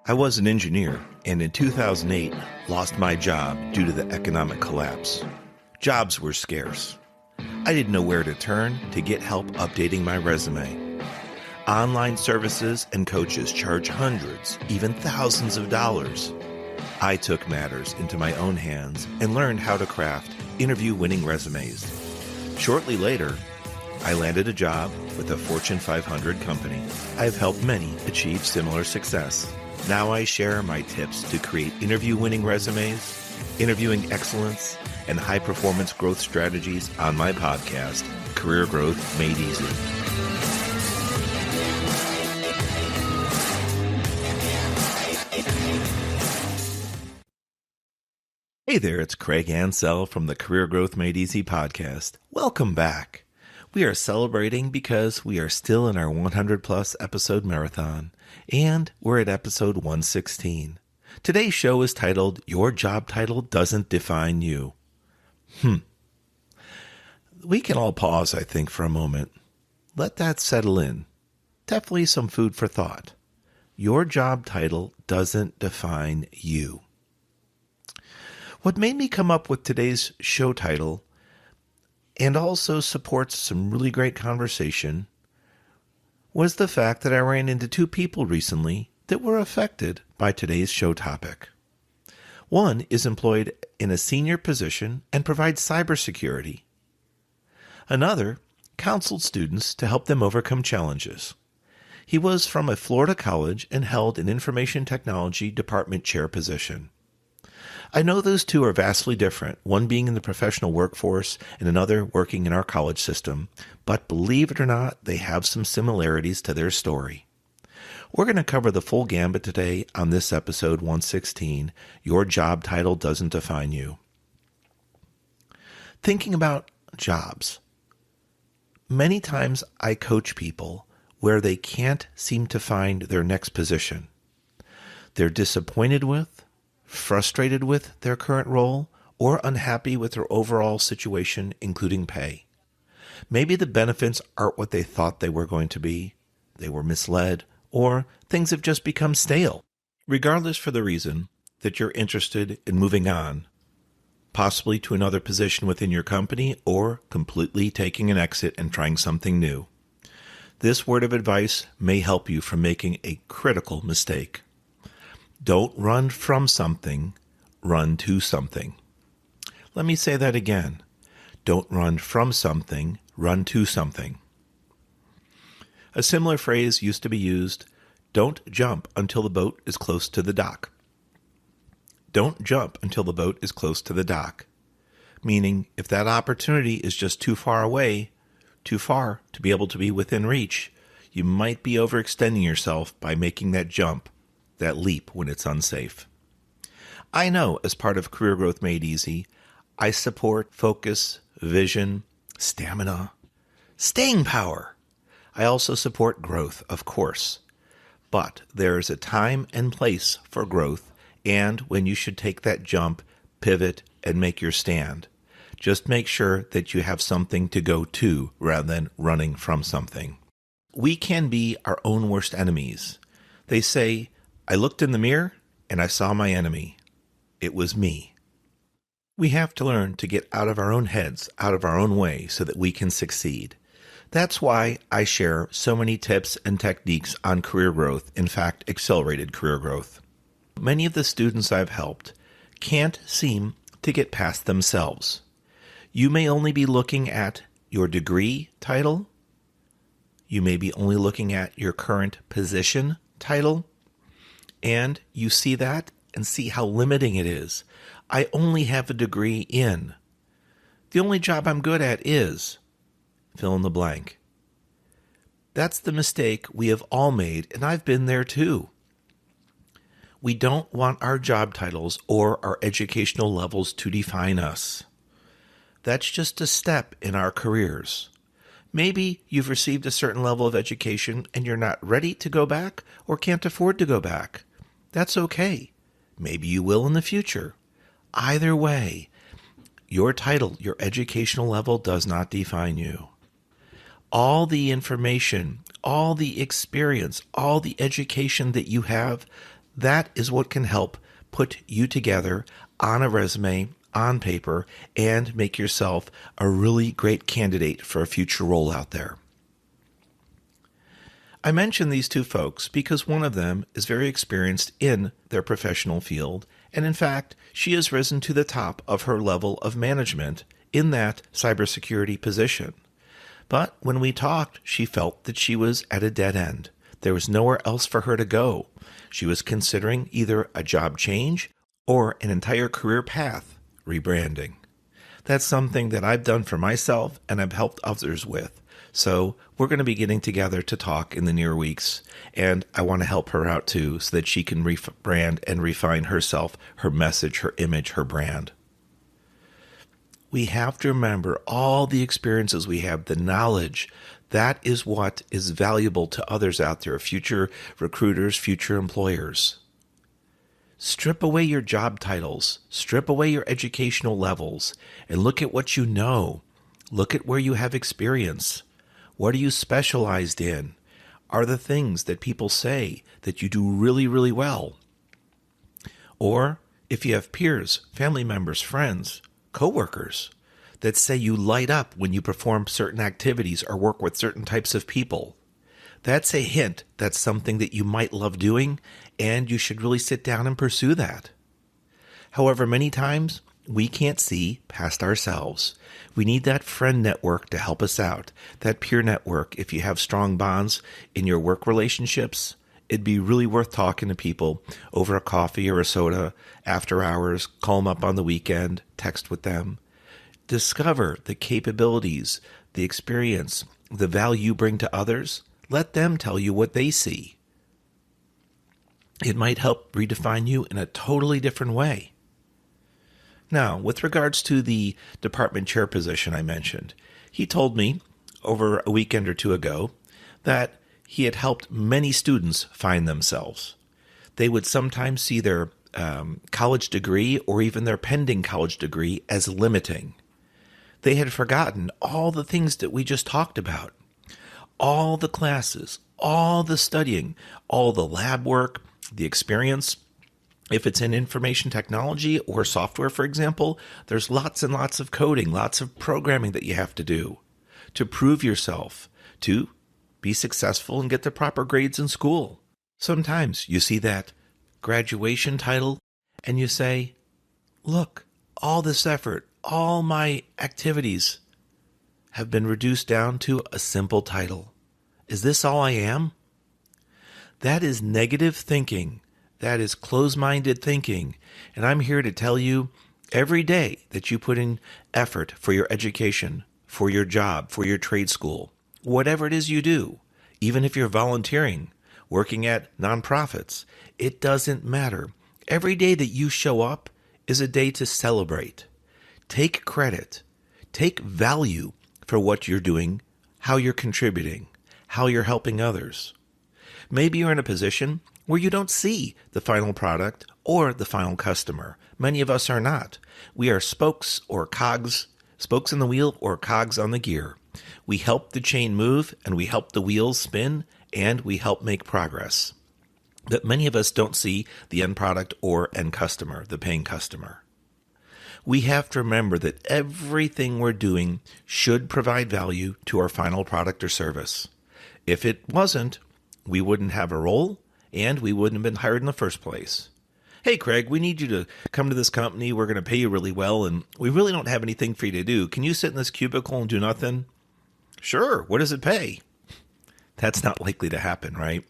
I was an engineer, and in 2008, lost my job due to the economic collapse. Jobs were scarce. I didn't know where to turn to get help updating my resume. Online services and coaches charge hundreds, even thousands of dollars. I took matters into my own hands and learned how to craft interview-winning resumes. Shortly later, I landed a job with a Fortune 500 company. I've helped many achieve similar success. Now I share my tips to create interview-winning resumes, interviewing excellence, and high-performance growth strategies on my podcast, Career Growth Made Easy. Hey there, it's Craig Ancel from the Career Growth Made Easy podcast. Welcome back. We are celebrating because we are still in our 100-plus episode marathon, and we're at episode 116. Today's show is titled, Your Job Title Doesn't Define You. We can all pause, I think, for a moment. Let that settle in. Definitely some food for thought. Your job title doesn't define you. What made me come up with today's show title and also supports some really great conversation was the fact that I ran into two people recently that were affected by today's show topic. One is employed in a senior position and provides cybersecurity. Another counseled students to help them overcome challenges. He was from a Florida college and held an information technology department chair position. I know those two are vastly different, one being in the professional workforce and another working in our college system, but believe it or not, they have some similarities to their story. We're going to cover the full gambit today on this episode 116, Your Job Title Doesn't Define You. Thinking about jobs. Many times I coach people where they can't seem to find their next position. They're disappointed with, frustrated with their current role, or unhappy with their overall situation, including pay. Maybe the benefits aren't what they thought they were going to be, they were misled, or things have just become stale. Regardless for the reason that you're interested in moving on, possibly to another position within your company, or completely taking an exit and trying something new. This word of advice may help you from making a critical mistake. Don't run from something, run to something. Let me say that again. Don't run from something, run to something. A similar phrase used to be used, don't jump until the boat is close to the dock. Don't jump until the boat is close to the dock. Meaning, if that opportunity is just too far away, too far to be able to be within reach, you might be overextending yourself by making that jump, that leap when it's unsafe. I know as part of Career Growth Made Easy, I support focus, vision, stamina, staying power. I also support growth, of course. But there is a time and place for growth and when you should take that jump, pivot, and make your stand. Just make sure that you have something to go to rather than running from something. We can be our own worst enemies. They say, I looked in the mirror and I saw my enemy. It was me. We have to learn to get out of our own heads, out of our own way, so that we can succeed. That's why I share so many tips and techniques on career growth, in fact, accelerated career growth. Many of the students I've helped can't seem to get past themselves. You may only be looking at your degree title. You may be only looking at your current position title. And you see that and see how limiting it is. I only have a degree in. The only job I'm good at is fill in the blank. That's the mistake we have all made, and I've been there too. We don't want our job titles or our educational levels to define us. That's just a step in our careers. Maybe you've received a certain level of education and you're not ready to go back or can't afford to go back. That's okay. Maybe you will in the future. Either way, your title, your educational level does not define you. All the information, all the experience, all the education that you have, That is what can help put you together on a resume, on paper, and make yourself a really great candidate for a future role out there. I mention these two folks because one of them is very experienced in their professional field, and in fact, she has risen to the top of her level of management in that cybersecurity position. But when we talked, she felt that she was at a dead end. There was nowhere else for her to go. She was considering either a job change or an entire career path rebranding. That's something that I've done for myself and I've helped others with. So we're going to be getting together to talk in the near weeks, and I want to help her out too so that she can rebrand and refine herself, her message, her image, her brand. We have to remember all the experiences we have, the knowledge. That is what is valuable to others out there, future recruiters, future employers. Strip away your job titles, strip away your educational levels, and look at what you know. Look at where you have experience. What are you specialized in? Are the things that people say that you do really, really well? Or if you have peers, family members, friends, coworkers that say you light up when you perform certain activities or work with certain types of people, that's a hint that's something that you might love doing, and you should really sit down and pursue that. However, many times we can't see past ourselves. We need that friend network to help us out, that peer network. If you have strong bonds in your work relationships, it'd be really worth talking to people over a coffee or a soda, after hours, call them up on the weekend, text with them. Discover the capabilities, the experience, the value you bring to others. Let them tell you what they see. It might help redefine you in a totally different way. Now, with regards to the department chair position I mentioned, he told me over a weekend or two ago that he had helped many students find themselves. They would sometimes see their college degree or even their pending college degree as limiting. They had forgotten all the things that we just talked about. All the classes, all the studying, all the lab work, the experience. If it's in information technology or software, for example, there's lots and lots of coding, lots of programming that you have to do to prove yourself, to be successful and get the proper grades in school. Sometimes you see that graduation title and you say, look, all this effort, all my activities have been reduced down to a simple title. Is this all I am? That is negative thinking. That is closed-minded thinking. And I'm here to tell you every day that you put in effort for your education, for your job, for your trade school, whatever it is you do, even if you're volunteering, working at nonprofits, it doesn't matter. Every day that you show up is a day to celebrate. Take credit. Take value for what you're doing, how you're contributing, how you're helping others. Maybe you're in a position where you don't see the final product or the final customer. Many of us are not. We are spokes or cogs, spokes in the wheel or cogs on the gear. We help the chain move and we help the wheels spin and we help make progress. But many of us don't see the end product or end customer, the paying customer. We have to remember that everything we're doing should provide value to our final product or service. If it wasn't, we wouldn't have a role and we wouldn't have been hired in the first place. Hey, Craig, we need you to come to this company. We're going to pay you really well, and we really don't have anything for you to do. Can you sit in this cubicle and do nothing? Sure. What does it pay? That's not likely to happen, right?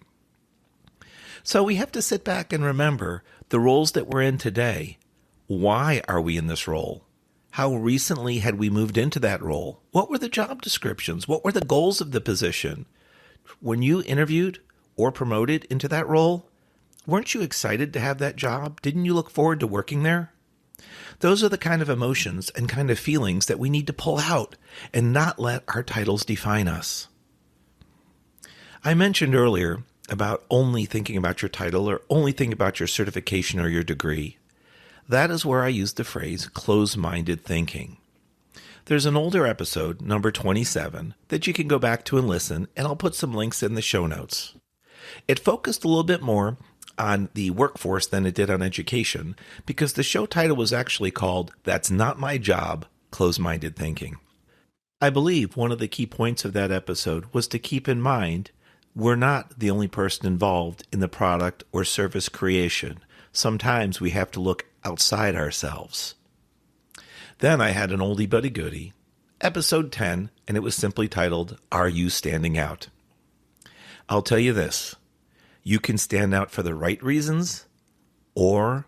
So we have to sit back and remember the roles that we're in today. Why are we in this role? How recently had we moved into that role? What were the job descriptions? What were the goals of the position? When you interviewed or promoted into that role, weren't you excited to have that job? Didn't you look forward to working there? Those are the kind of emotions and kind of feelings that we need to pull out and not let our titles define us. I mentioned earlier about only thinking about your title or only thinking about your certification or your degree. That is where I use the phrase closed-minded thinking. There's an older episode, number 27, that you can go back to and listen, and I'll put some links in the show notes. It focused a little bit more on the workforce than it did on education, because the show title was actually called That's Not My Job, Close-Minded Thinking. I believe one of the key points of that episode was to keep in mind we're not the only person involved in the product or service creation. Sometimes we have to look outside ourselves. Then I had an oldie but a goodie, episode 10, and it was simply titled, Are You Standing Out? I'll tell you this, you can stand out for the right reasons or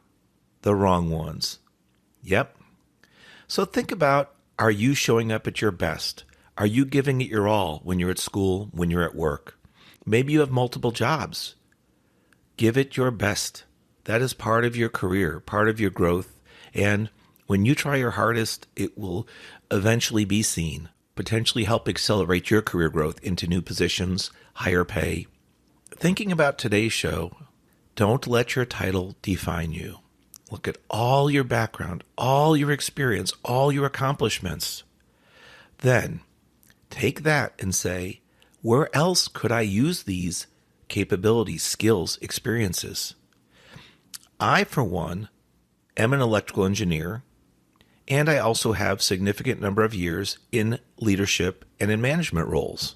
the wrong ones. Yep. So think about, are you showing up at your best? Are you giving it your all when you're at school, when you're at work? Maybe you have multiple jobs. Give it your best. That is part of your career, part of your growth. And when you try your hardest, it will eventually be seen, potentially help accelerate your career growth into new positions, higher pay. Thinking about today's show, don't let your title define you. Look at all your background, all your experience, all your accomplishments. Then take that and say, where else could I use these capabilities, skills, experiences? I, for one, am an electrical engineer, and I also have a significant number of years in leadership and in management roles.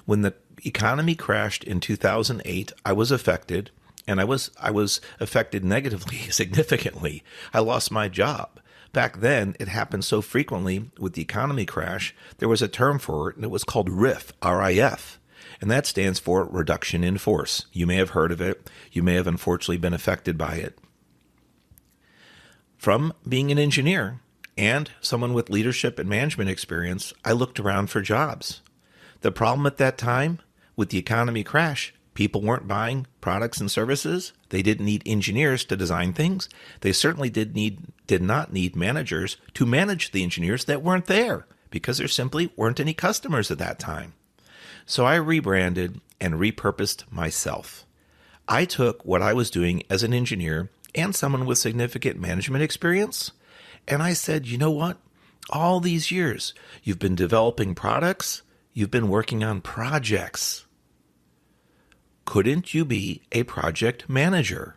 When the economy crashed in 2008, I was affected, and I was affected negatively, significantly. I lost my job. Back then, it happened so frequently with the economy crash, there was a term for it, and it was called RIF, R-I-F. And that stands for reduction in force. You may have heard of it. You may have unfortunately been affected by it. From being an engineer and someone with leadership and management experience, I looked around for jobs. The problem at that time, with the economy crash, people weren't buying products and services. They didn't need engineers to design things. They certainly did not need managers to manage the engineers that weren't there, because there simply weren't any customers at that time. So I rebranded and repurposed myself. I took what I was doing as an engineer and someone with significant management experience, and I said, you know what? All these years, you've been developing products, you've been working on projects. Couldn't you be a project manager?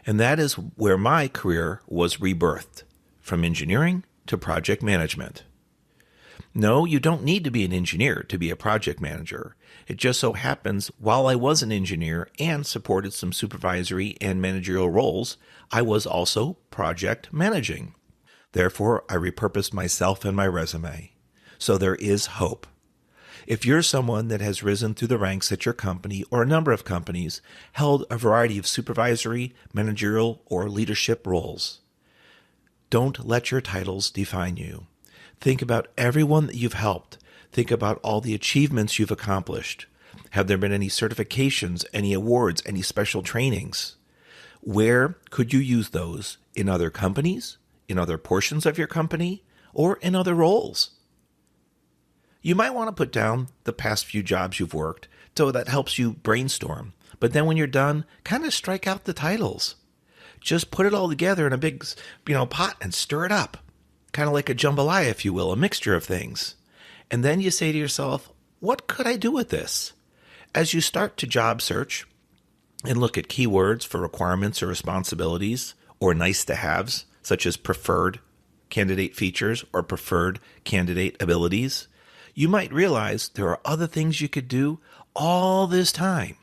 And that is where my career was rebirthed, from engineering to project management. No, you don't need to be an engineer to be a project manager. It just so happens while I was an engineer and supported some supervisory and managerial roles, I was also project managing. Therefore, I repurposed myself and my resume. So there is hope. If you're someone that has risen through the ranks at your company or a number of companies, held a variety of supervisory, managerial, or leadership roles, don't let your titles define you. Think about everyone that you've helped. Think about all the achievements you've accomplished. Have there been any certifications, any awards, any special trainings? Where could you use those in other companies, in other portions of your company, or in other roles? You might want to put down the past few jobs you've worked, so that helps you brainstorm. But then when you're done, kind of strike out the titles. Just put it all together in a big, pot and stir it up. Kind of like a jambalaya, if you will, a mixture of things. And then you say to yourself, what could I do with this? As you start to job search and look at keywords for requirements or responsibilities or nice to haves, such as preferred candidate features or preferred candidate abilities, you might realize there are other things you could do all this time.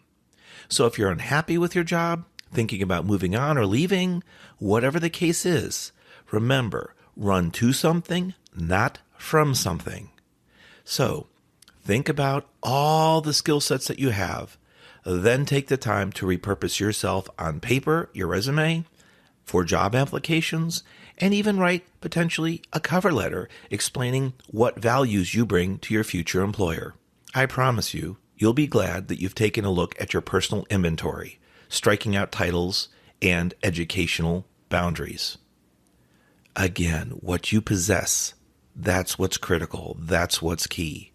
So if you're unhappy with your job, thinking about moving on or leaving, whatever the case is, remember, run to something, not from something. So think about all the skill sets that you have, then take the time to repurpose yourself on paper, your resume, for job applications, and even write potentially a cover letter explaining what values you bring to your future employer. I promise you, you'll be glad that you've taken a look at your personal inventory, striking out titles and educational boundaries. Again, what you possess, that's what's critical. That's what's key.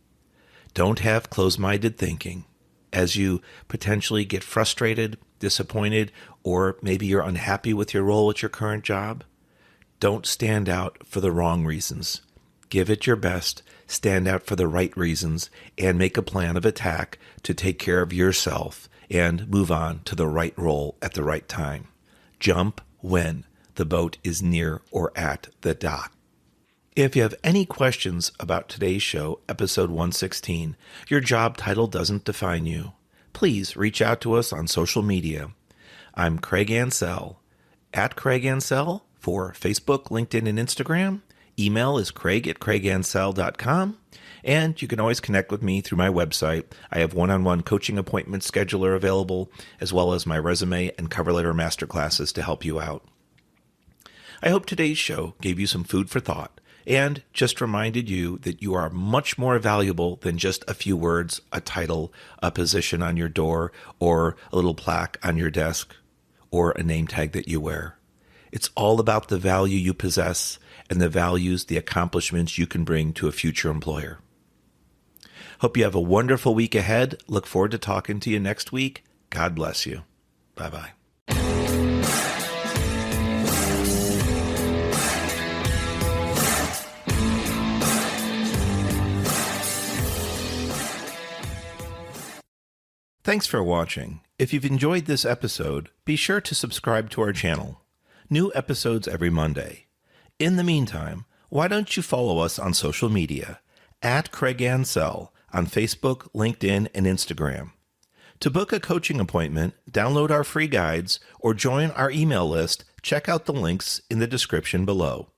Don't have closed-minded thinking. As you potentially get frustrated, disappointed, or maybe you're unhappy with your role at your current job, don't stand out for the wrong reasons. Give it your best, stand out for the right reasons, and make a plan of attack to take care of yourself and move on to the right role at the right time. Jump when the boat is near or at the dock. If you have any questions about today's show, episode 116, your job title doesn't define you, please reach out to us on social media. I'm Craig Ancel, at Craig Ancel for Facebook, LinkedIn, and Instagram. Email is craig@craigancel.com. And you can always connect with me through my website. I have one-on-one coaching appointment scheduler available, as well as my resume and cover letter masterclasses to help you out. I hope today's show gave you some food for thought and just reminded you that you are much more valuable than just a few words, a title, a position on your door, or a little plaque on your desk, or a name tag that you wear. It's all about the value you possess and the values, the accomplishments you can bring to a future employer. Hope you have a wonderful week ahead. Look forward to talking to you next week. God bless you. Bye-bye. Thanks for watching. If you've enjoyed this episode, be sure to subscribe to our channel. New episodes every Monday. In the meantime, why don't you follow us on social media, at Craig Ancel on Facebook, LinkedIn, and Instagram. To book a coaching appointment, download our free guides, or join our email list, check out the links in the description below.